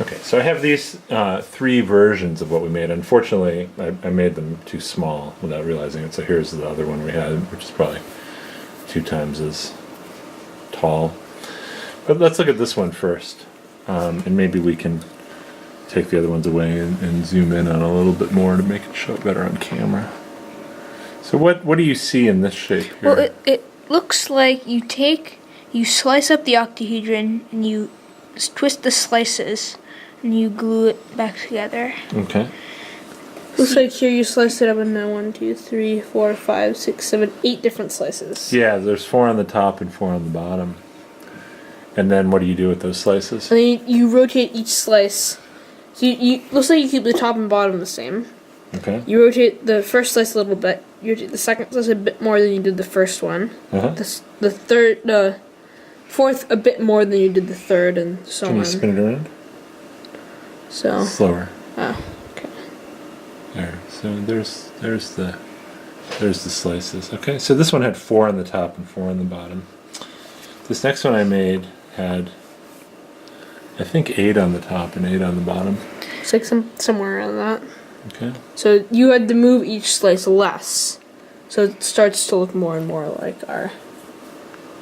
Okay, so I have these 3 versions of what we made. Unfortunately, I made them too small without realizing it. So here's the other one we had, which is probably 2 times as tall. But let's look at this one first, and maybe we can take the other ones away and zoom in on a little bit more to make it show better on camera. So what do you see in this shape here? Well, it looks like you slice up the octahedron and you twist the slices and you glue it back together. Okay. Looks like here you sliced it up into 1, 2, 3, 4, 5, 6, 7, 8 different slices. Yeah, there's 4 on the top and 4 on the bottom. And then what do you do with those slices? And then you rotate each slice. So you looks like you keep the top and bottom the same. Okay. You rotate the first slice a little bit. You rotate the second slice a bit more than you did the first one. Uh-huh. The fourth a bit more than you did the third, and so on. Can you spin it around? So. Slower. Oh, okay. There. So there's the slices. Okay. So this one had 4 on the top and 4 on the bottom. This next one I made had, I think, 8 on the top and 8 on the bottom. It's like somewhere around that. Okay. So you had to move each slice less, so it starts to look more and more like our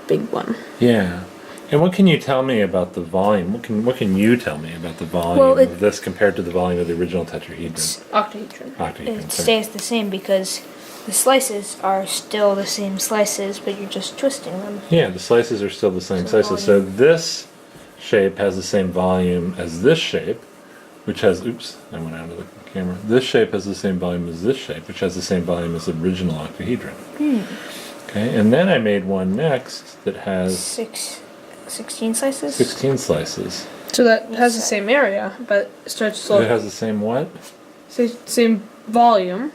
big one. Yeah. And what can you tell me about the volume? What can you tell me about the volume of this compared to the volume of the original tetrahedron? Octahedron. It stays the same because the slices are still the same slices, but you're just twisting them. Yeah, the slices are still the same slices. So this shape has the same volume as this shape, which has, oops, I went out of the camera. This shape has the same volume as this shape, which has the same volume as the original octahedron. Okay, and then I made one next that has 16 slices? 16 slices. So that has the same area, but it starts to It look has the same what? same volume.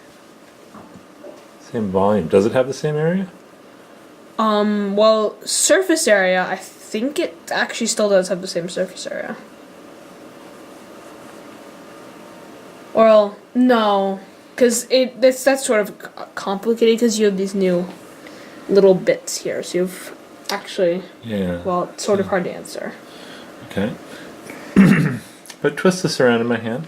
Same volume. Does it have the same area? Well, surface area, I think it actually still does have the same surface area. Well, no, because that's sort of complicated because you have these new little bits here, so you've actually, well, it's sort of hard to answer. Okay. But twist this around in my hand.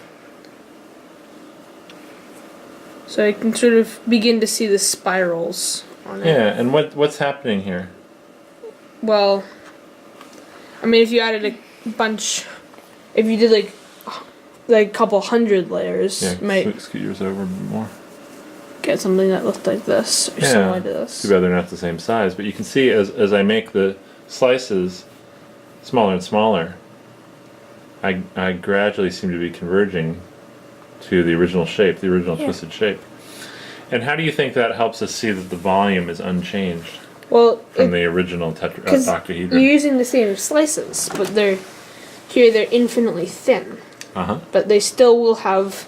So I can sort of begin to see the spirals on it. Yeah, and what's happening here? Well, I mean, if you added a bunch, if you did like a couple hundred layers, you might scoot yours over a bit more. Get something that looked like this or similar to this. Too bad they're not the same size, but you can see as I make the slices smaller and smaller, I gradually seem to be converging to the original shape, the original twisted shape. And how do you think that helps us see that the volume is unchanged from the original octahedron? You're using the same slices, but they're infinitely thin. But they still will have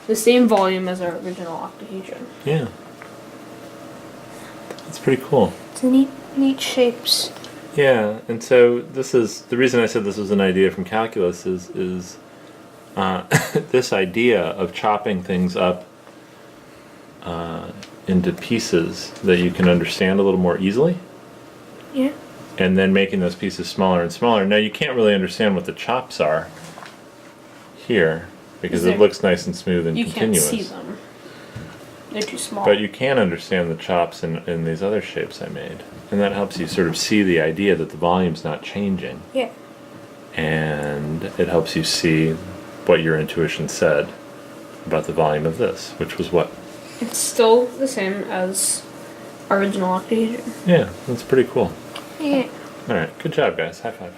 the same volume as our original octahedron. Yeah. That's pretty cool. It's neat shapes. Yeah, and so this is the reason I said this was an idea from calculus is this idea of chopping things up into pieces that you can understand a little more easily. Yeah. And then making those pieces smaller and smaller. Now you can't really understand what the chops are here because it looks nice and smooth and continuous. You can't see them. They're too small. But you can understand the chops in these other shapes I made. And that helps you sort of see the idea that the volume's not changing. Yeah. And it helps you see what your intuition said about the volume of this, which was what? It's still the same as our original octahedron. Yeah, that's pretty cool. Yeah. Alright, good job guys. High five.